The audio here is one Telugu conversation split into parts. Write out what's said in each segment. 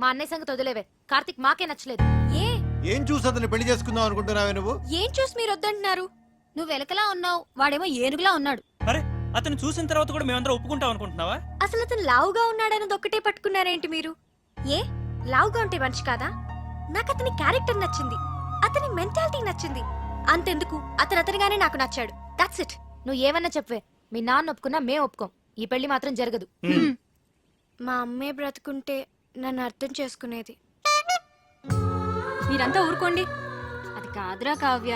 మా అన్నయ్య సంగతి వదిలేవే. కార్తిక్ మాకే నచ్చలేదు. ఏం చూసి అతన్ని పెళ్లి చేసుకుందాం అనుకుంటున్నావే నువ్వు? ఏం చూసి మీరు వద్దంటున్నారు? నువ్వు ఎలకలా ఉన్నావు, వాడేమో ఏనుగులా ఉన్నాడు. అరే అతను చూసిన తర్వాత కూడా మేమందరం ఒప్పుకుంటాం అనుకుంటున్నావా? అసలు అతను లావుగా ఉన్నాడన్నది ఒక్కటే పట్టుకున్నారేంటి మీరు? లావుగా ఉంటే మనిషి కాదా? నాకు అతని క్యారెక్టర్ నచ్చింది, అతని మెంటాలిటీ నచ్చింది. అంతెందుకు, అతనిగానే నాకు నచ్చాడు. That's it. నువ్వు ఏమన్నా చెప్పవే, మీ నాన్న ఒప్పుకున్నా మేం ఒప్పుకోం. ఈ పెళ్లి మాత్రం జరగదు. మా అమ్మే బ్రతుకుంటే నన్ను అర్థం చేసుకునేది. మీరంతా ఊరుకోండి. అది కాదురా కావ్య,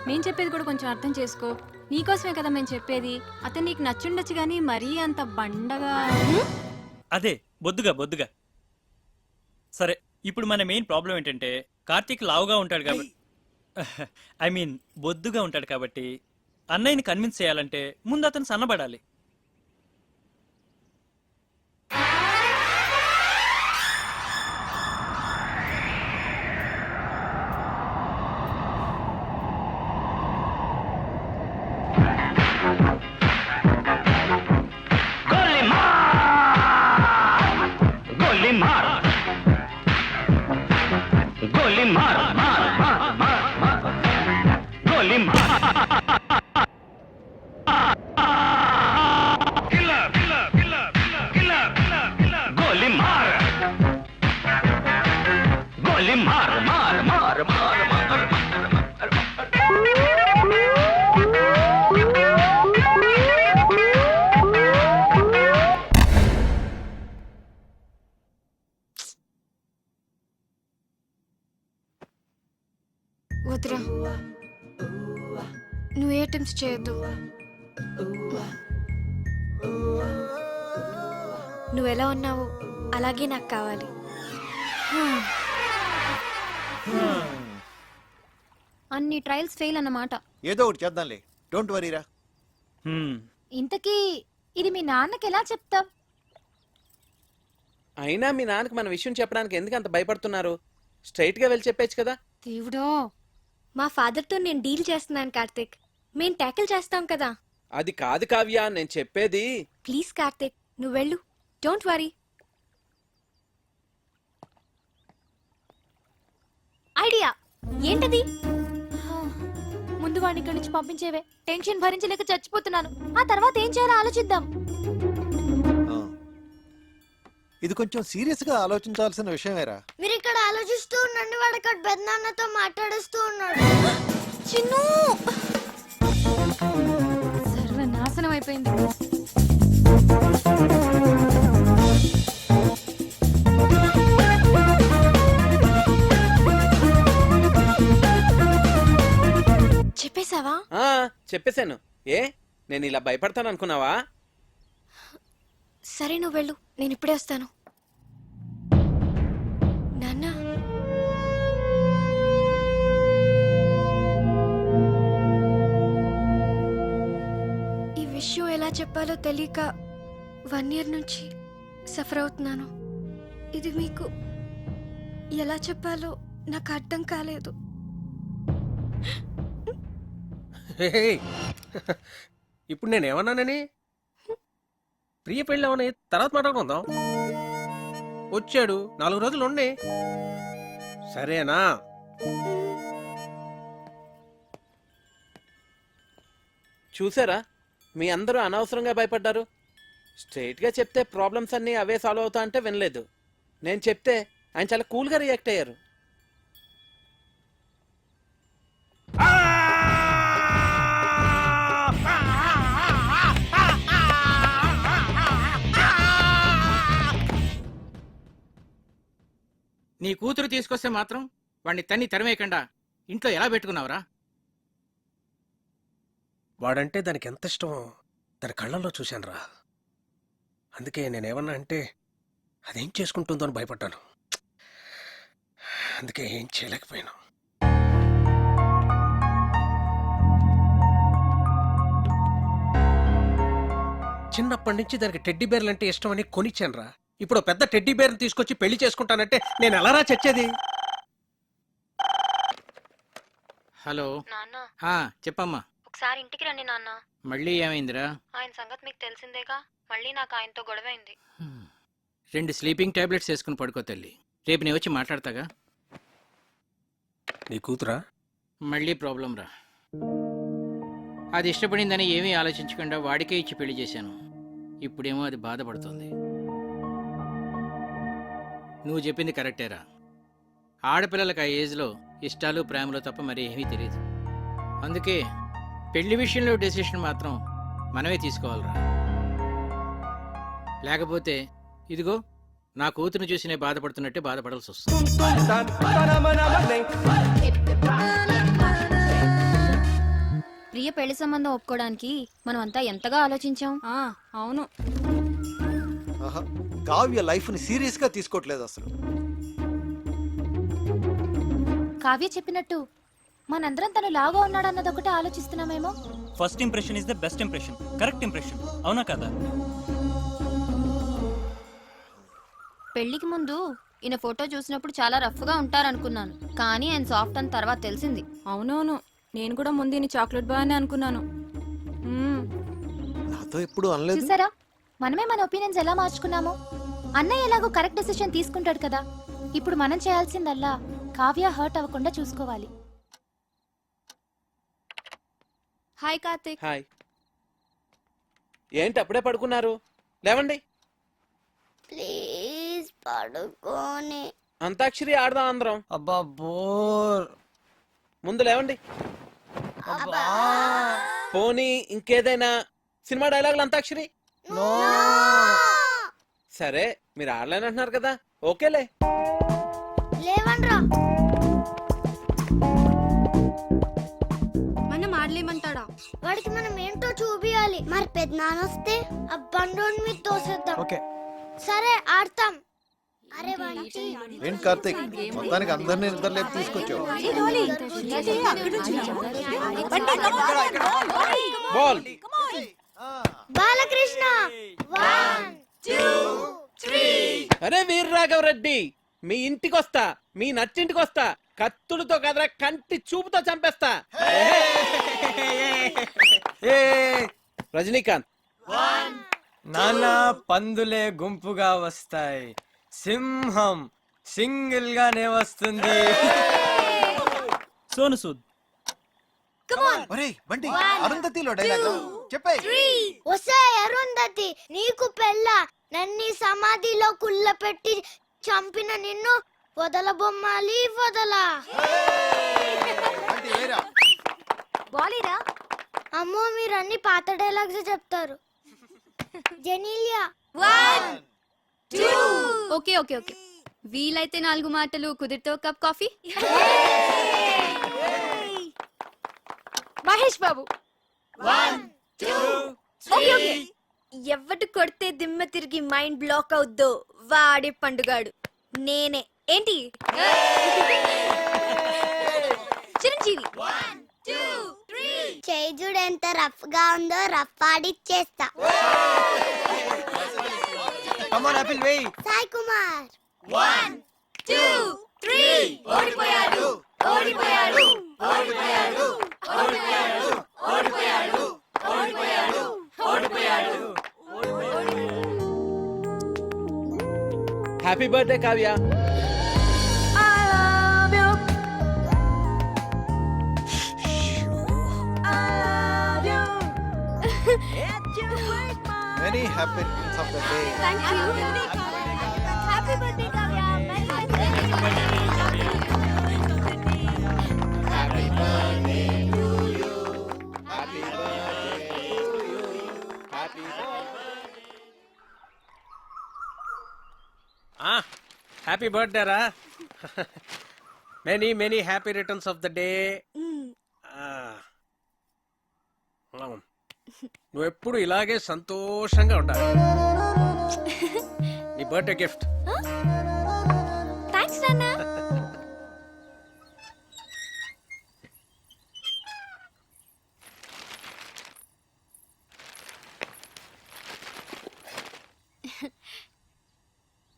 మేం చెప్పేది కూడా కొంచెం అర్థం చేసుకో. నీకోసమే కదా మేము చెప్పేది. అతను నీకు నచ్చుండొచ్చు గానీ మరీ అంత బండగా. అదే బొద్దుగా సరే. ఇప్పుడు మన మెయిన్ ప్రాబ్లం ఏంటంటే కార్తీక్ లావుగా ఉంటాడు కాబట్టి, ఐ మీన్ బొద్దుగా ఉంటాడు కాబట్టి అన్నయ్యని కన్విన్స్ చేయాలంటే ముందు అతను సన్నబడాలి. వద్దురా, నువ్వు ఏ అటెంప్ట్స్ చేయొద్దు. నువ్వు ఎలా ఉన్నావో అలాగే నాకు కావాలి. అన్ని ట్రయల్స్ ఫెయిల్ అన్నమాట. ఏదో ఒకటి చేద్దాంలే, డోంట్ వరీరా. ఇంతకీ ఇది మీ నాన్నకి ఎలా చెప్తాం? అయినా మీ నాన్నకి మన విషయం చెప్పడానికి ఎందుకు అంత భయపడుతున్నారు? స్ట్రైట్ గా వెళ్ళి చెప్పేచ్చు కదా. దేవుడో, మా ఫాదర్తో నేను డీల్ చేస్తున్నాను కార్తిక్. మేం ట్యాకిల్ చేస్తాం కదా. అది కాదు కావ్య, నేను చెప్పేది. ప్లీజ్ కార్తిక్, నువ్వు వెళ్ళు. Don't worry. ఐడియా ఏంటది? ముందు వాడిని ఇక్కడి నుంచి పంపించేవే. టెన్షన్ భరించలేక చచ్చిపోతున్నాను. ఆ తర్వాత ఏం చేయాలో ఆలోచిద్దాం. ఇది కొంచెం సీరియస్ గా ఆలోచించాల్సిన విషయమేరా. మీరు ఇక్కడ ఆలోచిస్తూ ఉండండి, వాడు అక్కడ పెద్దనాన్నతో మాట్లాడుస్తూ ఉన్నాడు. చిన్ను, సర్వనాశనం అయిపోయింది. చెప్పేశావా? చెప్పేశాను. నేను ఇలా భయపడతాను అనుకున్నావా? సరే, నువ్వు వెళ్ళు, నేను ఇప్పుడే వస్తాను. నాన్న, ఈ విషయం ఎలా చెప్పాలో తెలియక 1 year నుంచి సఫర్ అవుతున్నాను. ఇది మీకు ఎలా చెప్పాలో నాకు అర్థం కాలేదు. ఇప్పుడు నేనేమన్నానని? ప్రియ పెళ్ళి అవని తర్వాత మాట్లాడుకుందాం. వచ్చాడు, 4 రోజులు ఉండి. సరేనా? చూసారా, మీ అందరూ అనవసరంగా భయపడ్డారు. స్ట్రైట్ గా చెప్తే ప్రాబ్లమ్స్ అన్ని అవే సాల్వ్ అవుతా అంటే వినలేదు. నేను చెప్తే ఆయన చాలా కూల్ గా రియాక్ట్ అయ్యారు. నీ కూతురు తీసుకొస్తే మాత్రం వాడిని తన్ని తరిమేయకుండా ఇంట్లో ఎలా పెట్టుకున్నావురా? వాడంటే దానికి ఎంత ఇష్టమో దాని కళ్ళల్లో చూశానురా. అందుకే నేనేమన్నా అంటే అదేం చేసుకుంటుందో అని భయపడ్డాను. అందుకే ఏం చేయలేకపోయాను. చిన్నప్పటి నుంచి దానికి టెడ్డీ బేర్లు అంటే ఇష్టం అని కొనిచ్చానురా. ఇప్పుడు పెద్ద టెడ్డీ బేర్ని తీసుకొచ్చి పెళ్లి చేసుకుంటానంటే నేను ఎలారా చచ్చేది? హలో నాన్న, చెప్పమ్మా. ఒకసారి ఇంటికి రండి నాన్న. మళ్ళీ ఏమైందిరా? ఆయన సంగతి మీకు తెలిసిందేగా. మళ్ళీ నాకు ఆయనతో గొడవైంది. 2 స్లీపింగ్ టాబ్లెట్స్ వేసుకుని పడుకో తల్లి. రేపు నేను వచ్చి మాట్లాడతాగా. నీ కూతురా? మళ్ళీ ప్రాబ్లం రా. అది ఇష్టపడిందని ఏమీ ఆలోచించకుండా వాడికే ఇచ్చి పెళ్లి చేశాను. ఇప్పుడేమో అది బాధపడుతుంది. నువ్వు చెప్పింది కరెక్టేరా. ఆడపిల్లలకు ఆ ఏజ్లో ఇష్టాలు ప్రేమలు తప్ప మరి ఏమీ తెలియదు. అందుకే పెళ్లి విషయంలో డెసిషన్ మాత్రం మనమే తీసుకోవాలిరా. లేకపోతే ఇదిగో నా కూతురు చూసి నేను బాధపడుతున్నట్టే బాధపడాల్సి వస్తుంది. ప్రియ పెళ్లి సంబంధం ఒప్పుకోవడానికి మనం అంతా ఎంతగా ఆలోచించాం. అవును. ఆహా, కావ్య లైఫ్ ని సీరియస్ గా తీసుకోవట్లేదు అసలు. కావ్య చెప్పినట్టు మనందరం తను లావుగా ఉన్నాడన్నది ఒకటే ఆలోచిస్తున్నామేమో. First impression is the best impression, correct impression, అవునా కదా? పెళ్లికి ముందు ఈయన ఫోటో చూసినప్పుడు చాలా రఫ్ గా ఉంటారనుకున్నాను, కానీ ఆయన సాఫ్ట్ అని తర్వాత తెలిసింది. అవునవును, నేను కూడా ముందు ఈయన చాక్లెట్ బాయ్ అని అనుకున్నాను. నాతో ఎప్పుడు అనలేదు. చూసారా, మనమే మన ఒపీనియన్స్ ఎలా మార్చుకున్నామో. అన్నయ్య ఎలాగో కరెక్ట్ డెసిషన్ తీసుకుంటాడు కదా. ఇప్పుడు మనం చేయాల్సిందల్లా కావ్య హర్ట్ అవ్వకుండా చూసుకోవాలి. హాయ్ కార్తిక్. హాయ్. ఏంటి అప్పుడే పడుకున్నారు? లేవండి. ప్లీజ్ పడుకోని. అంతాక్షరి ఆడదాం అందరం. అబ్బా బోర్. ముందు లేవండి. పోనీ ఇంకేదైనా సినిమా డైలాగులు అంతాక్షరి. నో. సరే మీరు ఆడలేనంటున్నారు కదా, ఓకేలే. లేవన్రా. మనం ఆడలేమంటాడా? వాడికి మనం ఏంటో చూపియాలి. మరి పెద్దనాన్నొస్తే ఆ బండోని మీద తోసేద్దాం. ఓకే. సరే ఆడతాం. అరే ఏంటి కార్తీక్, మొత్తానికి అందరినీ నిద్రలేపు తీసుకొచ్చావు. బాల్. బాలకృష్ణ 1 2 3. అరే వీర్రాఘవరెడ్డి, మీ ఇంటికి వస్తా, మీ నచ్చింటికి వస్తా, కత్తులతో కదరా కంటి చూపుతో చంపేస్తా. ఏ రజనీకాంత్. నాన్న పందులే గుంపుగా వస్తాయి, సింహం సింగిల్ గానే వస్తుంది. సోను సూద్. ఒరేయ్ బండి, అరుంధతిలో డైలాగ్ చెప్పే. వసే అరుంధతి, నీకు పెళ్ళ నన్ని సమాధిలో కుళ్ళ పెట్టి చంపిన నిన్ను వదల బొమ్మాలి వదల. బాలీరా. అమ్మో మీరు అన్ని పాత డైలాగ్స్ చెప్తారు. జెనీలియా 1 2. ఓకే ఓకే ఓకే, వీలైతే 4 మాటలు, కుదిరితే ఒక cup coffee. Mahesh Babu 1 2 okay okay. ఎవడు కొడితే దిమ్మ తిరిగి మైండ్ బ్లాక్ అవుద్దో వాడే పండుగాడు. నేనే. ఏంటి? చిరంజీవి 1 2 3. చేజుడు ఎంత రఫ్ గా ఉందో రఫ్ ఆడిచ్చేస్తా. కమ్ ఆన్ ఆపిల్ వేయ్. సాయి కుమార్ 1 2 3. ఓడిపోయాడు ఓడిపోయాడు ఓడిపోయాడు ఓడిపోయాడు ఓడిపోయాడు ఓడిపోయాడు ఓడిపోయాడు. Happy birthday Kavya. Many happy returns of the day. Thank you. Happy birthday Kavya. Happy birthday రా. Many many happy returns of the day. నువ్వు ఎప్పుడు ఇలాగే సంతోషంగా ఉండాలి. నీ బర్త్డే గిఫ్ట్. థ్యాంక్స్ నాన్న.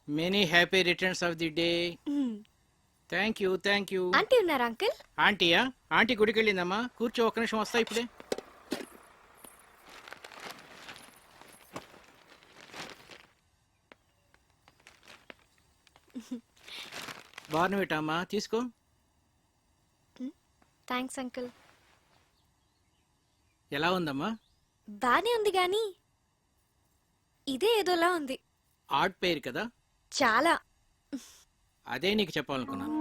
Many happy returns of the day. Thank you thank you. Aunty ఉన్నారా అంకుల్? ఆంటీయా? ఆంటీ గుడికి వెళ్ళిందమ్మా. కూర్చో, ఒక్క నిమిషం వస్తా ఇప్పుడే. బార్నవిటా అమ్మా తీసుకో. Thanks uncle. ఎలా ఉందమ్మా? బానే ఉంది గాని ఇదే ఏదోలా ఉంది. ఆడ్ పేరు కదా, చాలా. అదే నీకు చెప్పాలనుకున్నాను.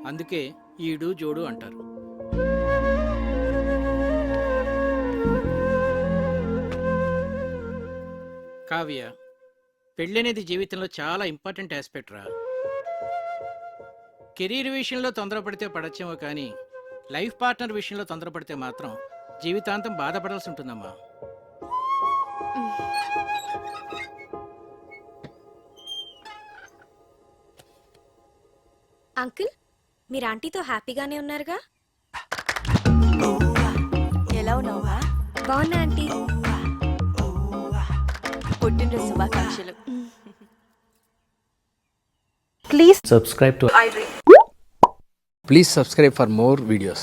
అందుకే ఈడు జోడు అంటారు. కావ్య, పెళ్ళి అనేది జీవితంలో చాలా ఇంపార్టెంట్ ఆస్పెక్ట్ రా. కెరీర్ విషయంలో తొందరపడితే పడచ్చేమో కానీ లైఫ్ పార్ట్నర్ విషయంలో తొందరపడితే మాత్రం జీవితాంతం బాధపడాల్సి ఉంటుందమ్మా. అంకుల్, మీరు ఆంటీతో హ్యాపీగానే ఉన్నారుగా? ఎలా ఉన్నావా? బాగున్నా ఆంటీ. పుట్టినరోజు శుభాకాంక్షలు. Please subscribe for more videos.